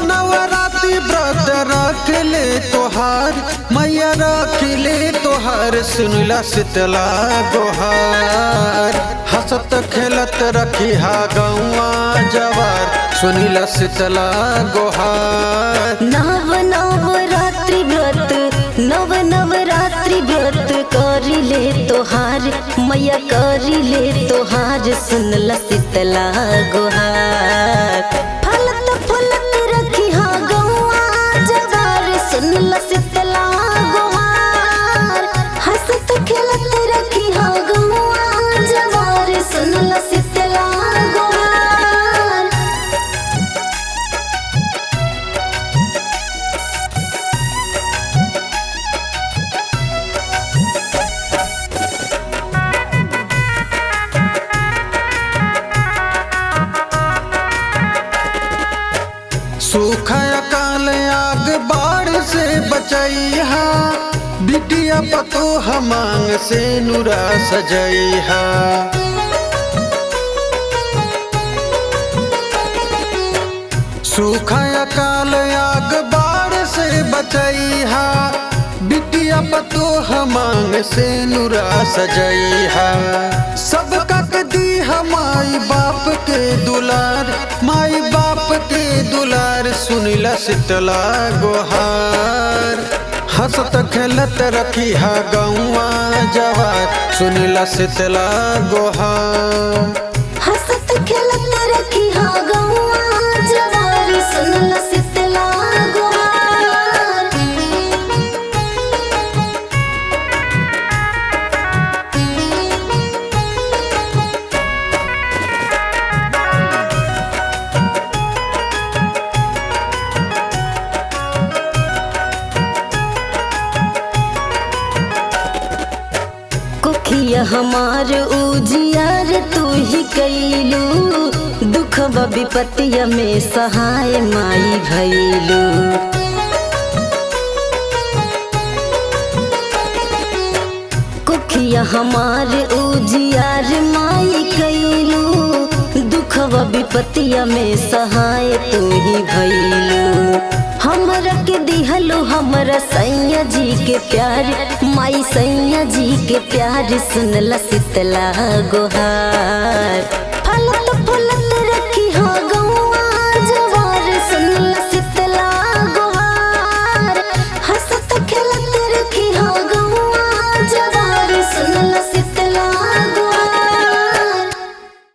नवरात्रि व्रत रख ले तोहार मैया रख ले तोहार सुनला शीतला गोहार हंसत खेलत रखी हा गौआ जवार सुनला शीतला गोहार। नवरात्रि व्रत करी ले तोहार मैया करी ले तोहार सुनला शीतला गोहार। फलत फलत रखी हा गौआ जवार सुनला शीतला गोहार। हंसत खेलत रखी हा गौआ जवार सुनला शीतला गोहार। सूखा काल आग बाढ़ से बचैहा बिटिया पतो हमांग से नुरा सजैहा। सूखा काल आग बाढ़ से बचैहा बिटिया पतो हमांग से नुरा सजैहा। सब कक दी माई बाप के दुलार माई बाप के दुलार सुनला शीतला गोहार। हंसत खेलत रखी हा गौआ जवार सुनला शीतला गोहार। हंसत खेलत रखी हा गौआ जवार सुनला शीतला गोहार। कोखिया हमार उजियार तू ही कैलू दुखवा विपत्तिया में सहाय माई भैलू। कोखिया हमार उजियार माई कैलू दुखवा विपत्तिया में सहाय तू ही भैलू। हमरा के दिहलो हमरा सैया जी के प्यार माई सैया जी के प्यार सुनला शीतला गोहार।